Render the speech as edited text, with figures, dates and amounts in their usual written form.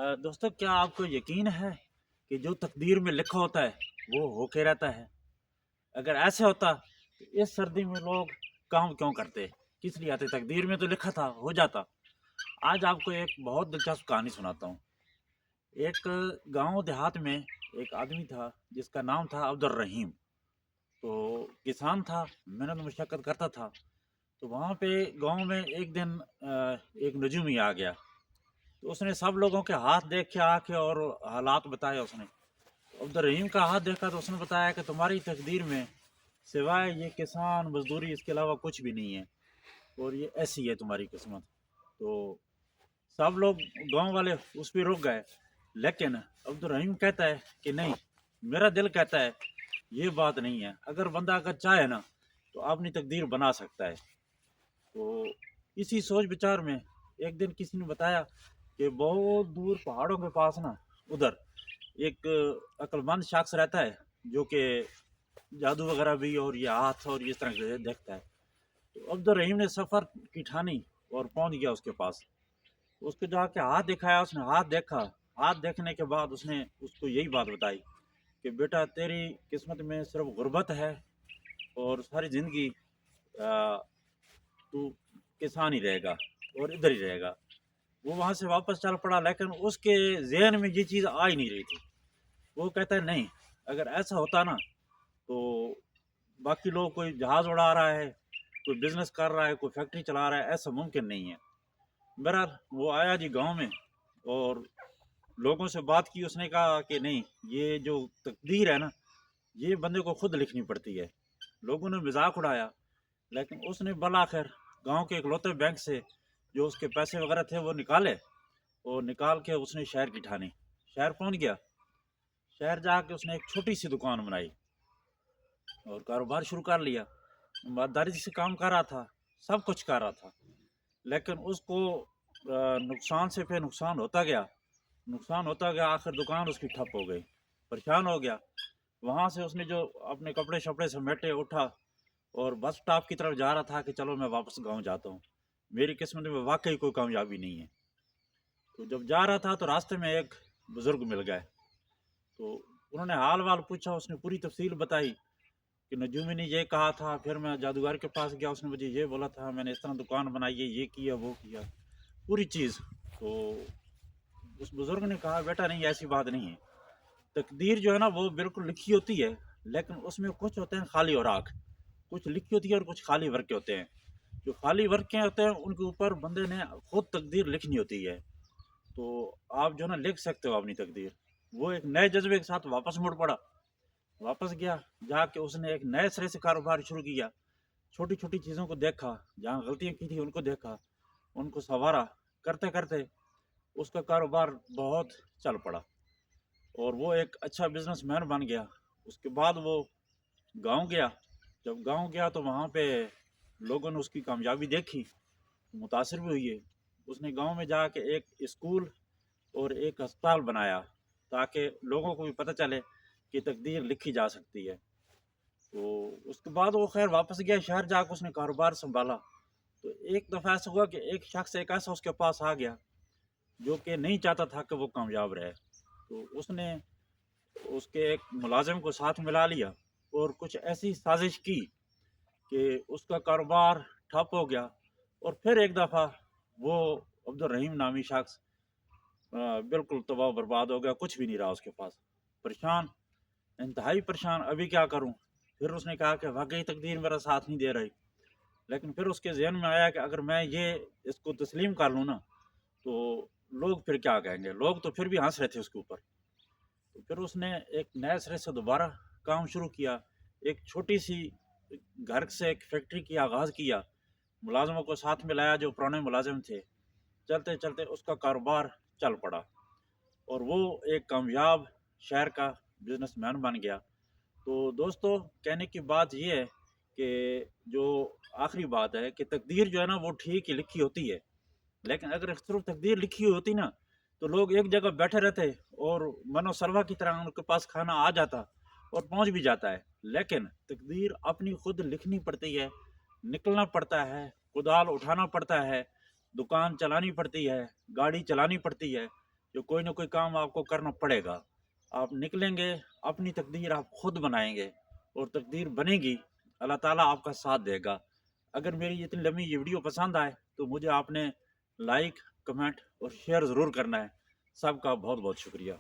दोस्तों, क्या आपको यकीन है कि जो तकदीर में लिखा होता है वो होके रहता है? अगर ऐसे होता तो इस सर्दी में लोग काम क्यों करते? किस लिए आते? तकदीर में तो लिखा था, हो जाता। आज आपको एक बहुत दिलचस्प कहानी सुनाता हूँ। एक गांव देहात में एक आदमी था जिसका नाम था अब्दुल रहीम। तो किसान था, मेहनत मशक्कत करता था। तो वहाँ पे गांव में एक दिन एक नजूमी आ गया। तो उसने सब लोगों के हाथ देख के आके और हालात बताए उसने। अब्दुल रहीम का हाथ देखा तो उसने बताया कि तुम्हारी तकदीर में सिवाय ये किसान मजदूरी इसके अलावा कुछ भी नहीं है, और ये ऐसी है तुम्हारी किस्मत। तो सब लोग गांव वाले उस पर रुक गए। लेकिन अब्दुल रहीम कहता है कि नहीं, मेरा दिल कहता है ये बात नहीं है। अगर बंदा अगर चाहे ना तो अपनी तकदीर बना सकता है। तो इसी सोच विचार में एक दिन किसी ने बताया कि बहुत दूर पहाड़ों के पास ना, उधर एक अक्लमंद शख्स रहता है जो कि जादू वगैरह भी और ये हाथ और इस तरह से देखता है। तो अब्दुल रहीम ने सफ़र की ठानी और पहुंच गया उसके पास। उसको जाके हाथ दिखाया, उसने हाथ देखा। हाथ देखने के बाद उसने उसको यही बात बताई कि बेटा, तेरी किस्मत में सिर्फ गुर्बत है और सारी ज़िंदगी तू किसान ही रहेगा और इधर ही रहेगा। वो वहाँ से वापस चल पड़ा, लेकिन उसके जहन में ये चीज़ आ ही नहीं रही थी। वो कहता है नहीं, अगर ऐसा होता ना तो बाकी लोग कोई जहाज़ उड़ा रहा है, कोई बिजनेस कर रहा है, कोई फैक्ट्री चला रहा है, ऐसा मुमकिन नहीं है। बहरहाल वो आया जी गांव में और लोगों से बात की। उसने कहा कि नहीं, ये जो तकदीर है ना, ये बंदे को खुद लिखनी पड़ती है। लोगों ने मजाक उड़ाया, लेकिन उसने भला आखिर गांव के इकलौते बैंक से जो उसके पैसे वगैरह थे वो निकाले, और निकाल के उसने शहर की ठानी। शहर पहुंच गया। शहर जाके उसने एक छोटी सी दुकान बनाई और कारोबार शुरू कर लिया। ईमानदारी से काम कर रहा था, सब कुछ कर रहा था। लेकिन उसको नुकसान से फिर नुकसान होता गया, नुकसान होता गया। आखिर दुकान उसकी ठप हो गई। परेशान हो गया। वहाँ से उसने जो अपने कपड़े शपड़े समेटे, उठा और बस स्टॉप की तरफ जा रहा था कि चलो मैं वापस गांव जाता हूँ, मेरी किस्मत में वाकई कोई कामयाबी नहीं है। तो जब जा रहा था तो रास्ते में एक बुजुर्ग मिल गए। तो उन्होंने हाल वाल पूछा, उसने पूरी तफसील बताई कि नजूमी ने ये कहा था, फिर मैं जादूगर के पास गया, उसने मुझे ये बोला था, मैंने इस तरह दुकान बनाई है, ये किया वो किया, पूरी चीज़। तो उस बुजुर्ग ने कहा बेटा नहीं, ऐसी बात नहीं है। तकदीर जो है ना वो बिल्कुल लिखी होती है, लेकिन उसमें कुछ होते हैं खाली और आँख। कुछ लिखी होती है और कुछ खाली वर्क के होते हैं। जो खाली वर्क के होते हैं उनके ऊपर बंदे ने खुद तकदीर लिखनी होती है। तो आप जो है ना लिख सकते हो अपनी तकदीर। वो एक नए जज्बे के साथ वापस मुड़ पड़ा। वापस गया, जाके उसने एक नए सिरे से कारोबार शुरू किया। छोटी छोटी चीज़ों को देखा, जहाँ गलतियाँ की थी उनको देखा, उनको संवारा। करते करते उसका कारोबार बहुत चल पड़ा और वो एक अच्छा बिजनेसमैन बन गया। उसके बाद वो गांव गया। जब गांव गया तो वहाँ पे लोगों ने उसकी कामयाबी देखी, मुतासर भी हुई है। उसने गांव में जाके एक स्कूल और एक अस्पताल बनाया ताकि लोगों को भी पता चले कि तकदीर लिखी जा सकती है। तो उसके बाद वो खैर वापस गया शहर, जाकर उसने कारोबार संभाला। तो एक दफ़ा ऐसा हुआ कि एक शख्स एक ऐसा उसके पास आ गया जो कि नहीं चाहता था कि वो कामयाब रहे। तो उसने उसके एक मुलाजिम को साथ मिला लिया और कुछ ऐसी साजिश की कि उसका कारोबार ठप हो गया। और फिर एक दफ़ा वो अब्दुल रहीम नामी शख्स बिल्कुल तबाह बर्बाद हो गया, कुछ भी नहीं रहा उसके पास। परेशान, इंतहाई परेशान, अभी क्या करूं। फिर उसने कहा कि वाकई तकदीर मेरा साथ नहीं दे रही। लेकिन फिर उसके जहन में आया कि अगर मैं ये इसको तस्लीम कर लूँ ना तो लोग फिर क्या कहेंगे। लोग तो फिर भी हंस रहे थे उसके ऊपर। तो फिर उसने एक नए सिरे से दोबारा काम शुरू किया। एक छोटी सी घर से एक फैक्ट्री की आगाज़ किया। मुलाजमों को साथ में लाया जो पुराने मुलाजिम थे। चलते चलते उसका कारोबार चल पड़ा और वो एक कामयाब शहर का बिजनेसमैन बन गया। तो दोस्तों, कहने की बात ये है कि जो आखिरी बात है कि तकदीर जो है ना वो ठीक ही लिखी होती है। लेकिन अगर सिर्फ तकदीर लिखी हुई होती ना तो लोग एक जगह बैठे रहते और मनो सलवा की तरह उनके पास खाना आ जाता और पहुंच भी जाता है। लेकिन तकदीर अपनी खुद लिखनी पड़ती है, निकलना पड़ता है, कुदाल उठाना पड़ता है, दुकान चलानी पड़ती है, गाड़ी चलानी पड़ती है, جو کوئی نہ کوئی کام آپ کو کرنا پڑے گا. آپ نکلیں گے، اپنی تقدیر آپ خود بنائیں گے، اور تقدیر بنے گی، اللہ تعالیٰ آپ کا ساتھ دے گا. اگر میری اتنی لمبی یہ ویڈیو پسند آئے تو مجھے آپ نے لائک، کمنٹ اور شیئر ضرور کرنا ہے. سب کا بہت بہت شکریہ.